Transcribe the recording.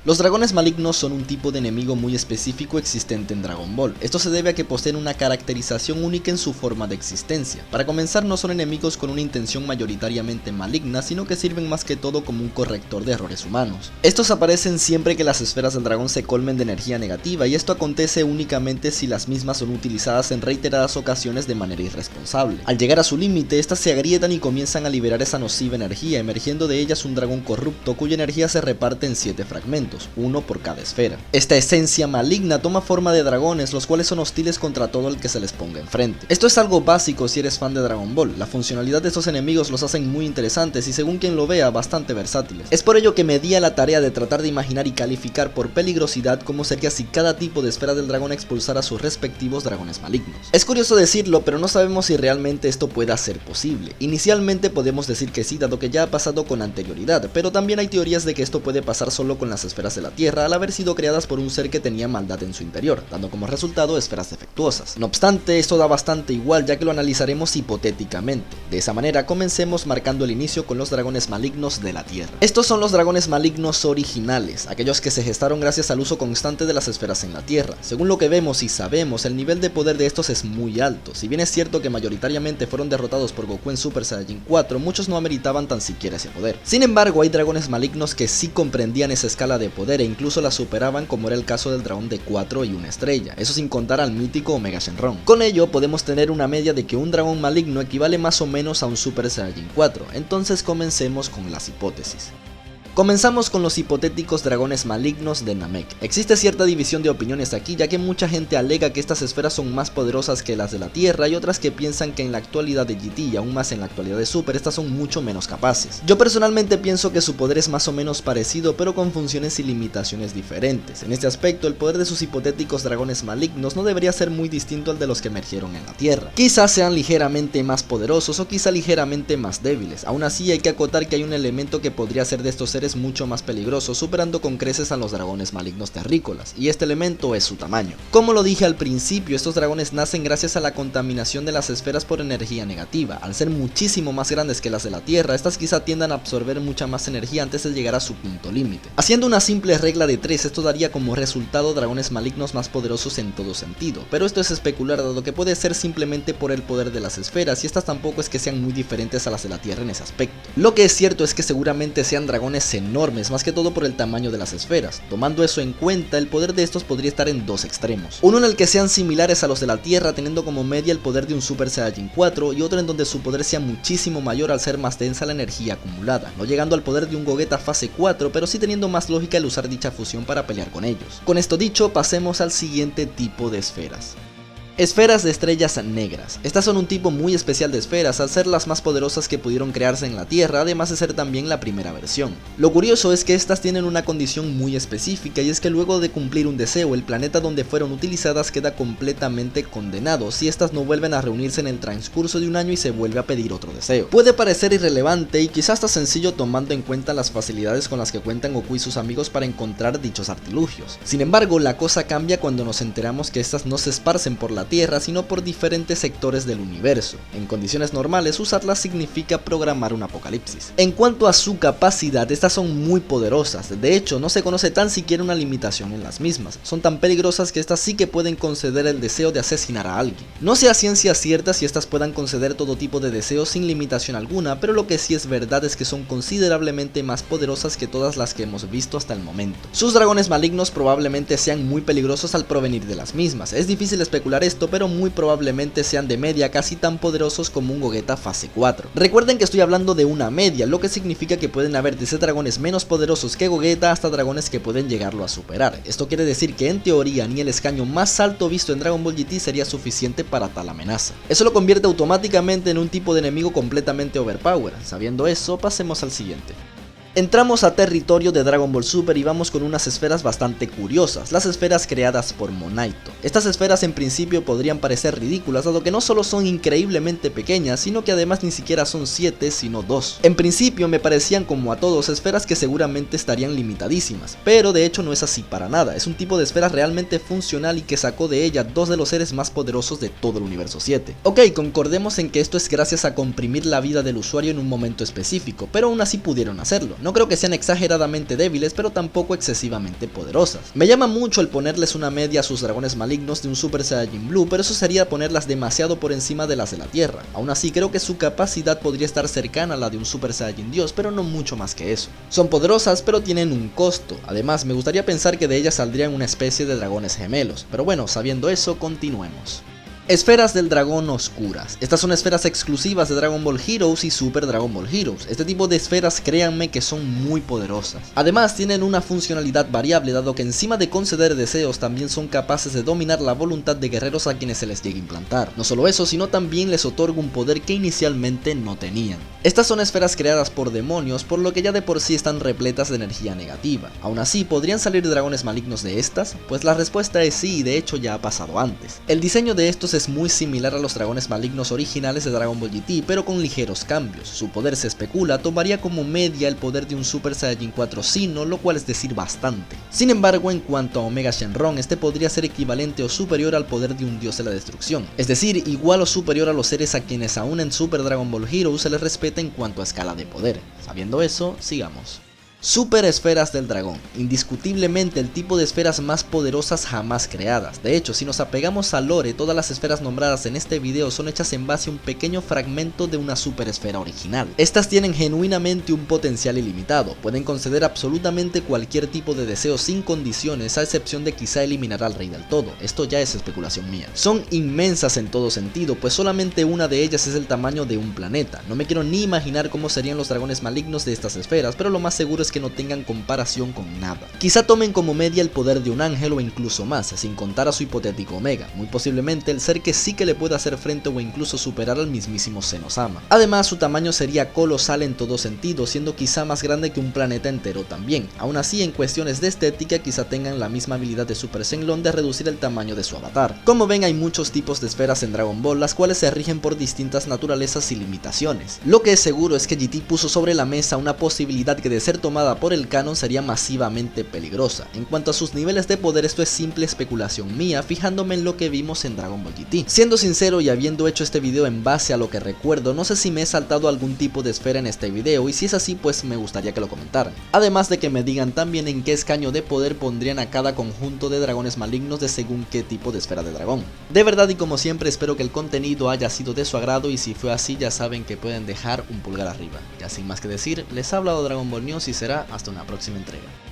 Los dragones malignos son un tipo de enemigo muy específico existente en Dragon Ball. Esto se debe a que poseen una caracterización única en su forma de existencia. Para comenzar, no son enemigos con una intención mayoritariamente maligna, sino que sirven más que todo como un corrector de errores humanos. Estos aparecen siempre que las esferas del dragón se colmen de energía negativa, y esto acontece únicamente si las mismas son utilizadas en reiteradas ocasiones de manera irresponsable. Al llegar a su límite, estas se agrietan y comienzan a liberar esa nociva energía, emergiendo de ellas un dragón corrupto cuya energía se reparte en 7 fragmentos, uno por cada esfera. Esta esencia maligna toma forma de dragones, los cuales son hostiles contra todo el que se les ponga enfrente. Esto es algo básico si eres fan de Dragon Ball. La funcionalidad de estos enemigos los hacen muy interesantes y, según quien lo vea, bastante versátiles. Es por ello que me di a la tarea de tratar de imaginar y calificar por peligrosidad cómo sería si cada tipo de esfera del dragón expulsara sus respectivos dragones malignos. Es curioso decirlo, pero no sabemos si realmente esto pueda ser posible. Inicialmente podemos decir que sí, dado que ya ha pasado con anterioridad, pero también hay teorías de que esto puede pasar solo con las esferas de la Tierra, al haber sido creadas por un ser que tenía maldad en su interior, dando como resultado esferas defectuosas. No obstante, esto da bastante igual, ya que lo analizaremos hipotéticamente. De esa manera, comencemos marcando el inicio con los dragones malignos de la Tierra. Estos son los dragones malignos originales, aquellos que se gestaron gracias al uso constante de las esferas en la Tierra. Según lo que vemos y sabemos, el nivel de poder de estos es muy alto. Si bien es cierto que mayoritariamente fueron derrotados por Goku en Super Saiyajin 4, muchos no ameritaban tan siquiera ese poder. Sin embargo, hay dragones malignos que sí comprendían esa escala de poder e incluso la superaban, como era el caso del dragón de 4 y 1 estrella, eso sin contar al mítico Omega Shenron. Con ello podemos tener una media de que un dragón maligno equivale más o menos a un Super Saiyajin 4, entonces comencemos con las hipótesis. Comenzamos con los hipotéticos dragones malignos de Namek. Existe cierta división de opiniones aquí, ya que mucha gente alega que estas esferas son más poderosas que las de la Tierra, y otras que piensan que en la actualidad de GT y aún más en la actualidad de Super, estas son mucho menos capaces. Yo personalmente pienso que su poder es más o menos parecido, pero con funciones y limitaciones diferentes. En este aspecto, el poder de sus hipotéticos dragones malignos no debería ser muy distinto al de los que emergieron en la Tierra. Quizás sean ligeramente más poderosos o quizá ligeramente más débiles. Aún así, hay que acotar que hay un elemento que podría ser de estos seres mucho más peligroso, superando con creces a los dragones malignos terrícolas, y este elemento es su tamaño. Como lo dije al principio, estos dragones nacen gracias a la contaminación de las esferas por energía negativa. Al ser muchísimo más grandes que las de la Tierra, estas quizá tiendan a absorber mucha más energía antes de llegar a su punto límite. Haciendo una simple regla de 3, esto daría como resultado dragones malignos más poderosos en todo sentido, pero esto es especular, dado que puede ser simplemente por el poder de las esferas, y estas tampoco es que sean muy diferentes a las de la Tierra en ese aspecto. Lo que es cierto es que seguramente sean dragones enormes, más que todo por el tamaño de las esferas. Tomando eso en cuenta, el poder de estos podría estar en dos extremos: uno en el que sean similares a los de la Tierra, teniendo como media el poder de un Super Saiyajin 4, y otro en donde su poder sea muchísimo mayor al ser más densa la energía acumulada, no llegando al poder de un Gogeta fase 4, pero sí teniendo más lógica el usar dicha fusión para pelear con ellos. Con esto dicho, pasemos al siguiente tipo de esferas. Esferas de estrellas negras. Estas son un tipo muy especial de esferas, al ser las más poderosas que pudieron crearse en la Tierra, además de ser también la primera versión. Lo curioso es que estas tienen una condición muy específica, y es que luego de cumplir un deseo, el planeta donde fueron utilizadas queda completamente condenado si estas no vuelven a reunirse en el transcurso de un año y se vuelve a pedir otro deseo. Puede parecer irrelevante y quizás hasta sencillo tomando en cuenta las facilidades con las que cuentan Goku y sus amigos para encontrar dichos artilugios. Sin embargo, la cosa cambia cuando nos enteramos que estas no se esparcen por la Tierra, sino por diferentes sectores del universo. En condiciones normales, usarlas significa programar un apocalipsis. En cuanto a su capacidad, estas son muy poderosas. De hecho, no se conoce tan siquiera una limitación en las mismas. Son tan peligrosas que estas sí que pueden conceder el deseo de asesinar a alguien. No sé a ciencia cierta si estas puedan conceder todo tipo de deseos sin limitación alguna, pero lo que sí es verdad es que son considerablemente más poderosas que todas las que hemos visto hasta el momento. Sus dragones malignos probablemente sean muy peligrosos al provenir de las mismas. Es difícil especular esto, pero muy probablemente sean de media casi tan poderosos como un Gogeta fase 4. Recuerden que estoy hablando de una media, lo que significa que pueden haber desde dragones menos poderosos que Gogeta hasta dragones que pueden llegarlo a superar. Esto quiere decir que en teoría ni el escaño más alto visto en Dragon Ball GT sería suficiente para tal amenaza. Eso lo convierte automáticamente en un tipo de enemigo completamente overpowered. Sabiendo eso, pasemos al siguiente. Entramos a territorio de Dragon Ball Super y vamos con unas esferas bastante curiosas, las esferas creadas por Monaito. Estas esferas en principio podrían parecer ridículas, dado que no solo son increíblemente pequeñas, sino que además ni siquiera son 7, sino 2. En principio me parecían, como a todos, esferas que seguramente estarían limitadísimas, pero de hecho no es así para nada. Es un tipo de esfera realmente funcional y que sacó de ella dos de los seres más poderosos de todo el universo 7. Ok, concordemos en que esto es gracias a comprimir la vida del usuario en un momento específico, pero aún así pudieron hacerlo. No creo que sean exageradamente débiles, pero tampoco excesivamente poderosas. Me llama mucho el ponerles una media a sus dragones malignos de un Super Saiyajin Blue, pero eso sería ponerlas demasiado por encima de las de la Tierra. Aún así, creo que su capacidad podría estar cercana a la de un Super Saiyajin Dios, pero no mucho más que eso. Son poderosas, pero tienen un costo. Además, me gustaría pensar que de ellas saldrían una especie de dragones gemelos. Pero bueno, sabiendo eso, continuemos. Esferas del dragón oscuras. Estas son esferas exclusivas de Dragon Ball Heroes y Super Dragon Ball Heroes. Este tipo de esferas, créanme que son muy poderosas. Además tienen una funcionalidad variable, dado que encima de conceder deseos también son capaces de dominar la voluntad de guerreros a quienes se les llegue a implantar. No solo eso, sino también les otorga un poder que inicialmente no tenían. Estas son esferas creadas por demonios, por lo que ya de por sí están repletas de energía negativa. Aún así, ¿podrían salir dragones malignos de estas? Pues la respuesta es sí, y de hecho ya ha pasado antes. El diseño de estos es muy similar a los dragones malignos originales de Dragon Ball GT, pero con ligeros cambios. Su poder, se especula, tomaría como media el poder de un Super Saiyajin 4 Sinnoh, lo cual es decir bastante. Sin embargo, en cuanto a Omega Shenron, este podría ser equivalente o superior al poder de un dios de la destrucción, es decir, igual o superior a los seres a quienes aún en Super Dragon Ball Heroes se les respeta en cuanto a escala de poder. Sabiendo eso, sigamos. Super esferas del dragón, indiscutiblemente el tipo de esferas más poderosas jamás creadas. De hecho, si nos apegamos al lore, todas las esferas nombradas en este video son hechas en base a un pequeño fragmento de una super esfera original. Estas tienen genuinamente un potencial ilimitado, pueden conceder absolutamente cualquier tipo de deseo sin condiciones, a excepción de quizá eliminar al rey del todo. Esto ya es especulación mía. Son inmensas en todo sentido, pues solamente una de ellas es el tamaño de un planeta. No me quiero ni imaginar cómo serían los dragones malignos de estas esferas, pero lo más seguro es que no tengan comparación con nada. Quizá tomen como media el poder de un ángel o incluso más, sin contar a su hipotético Omega, muy posiblemente el ser que sí que le pueda hacer frente o incluso superar al mismísimo Zenosama. Además, su tamaño sería colosal en todo sentido, siendo quizá más grande que un planeta entero también. Aún así, en cuestiones de estética, quizá tengan la misma habilidad de Super Shenlong de reducir el tamaño de su avatar. Como ven, hay muchos tipos de esferas en Dragon Ball, las cuales se rigen por distintas naturalezas y limitaciones. Lo que es seguro es que GT puso sobre la mesa una posibilidad que, de ser tomada por el canon, sería masivamente peligrosa. En cuanto a sus niveles de poder, esto es simple especulación mía, fijándome en lo que vimos en Dragon Ball GT. Siendo sincero y habiendo hecho este video en base a lo que recuerdo, no sé si me he saltado algún tipo de esfera en este video, y si es así, pues me gustaría que lo comentaran. Además de que me digan también en qué escaño de poder pondrían a cada conjunto de dragones malignos de según qué tipo de esfera de dragón. De verdad, y como siempre, espero que el contenido haya sido de su agrado, y si fue así, ya saben que pueden dejar un pulgar arriba. Ya sin más que decir, les ha hablado Dragon Ball News y será hasta una próxima entrega.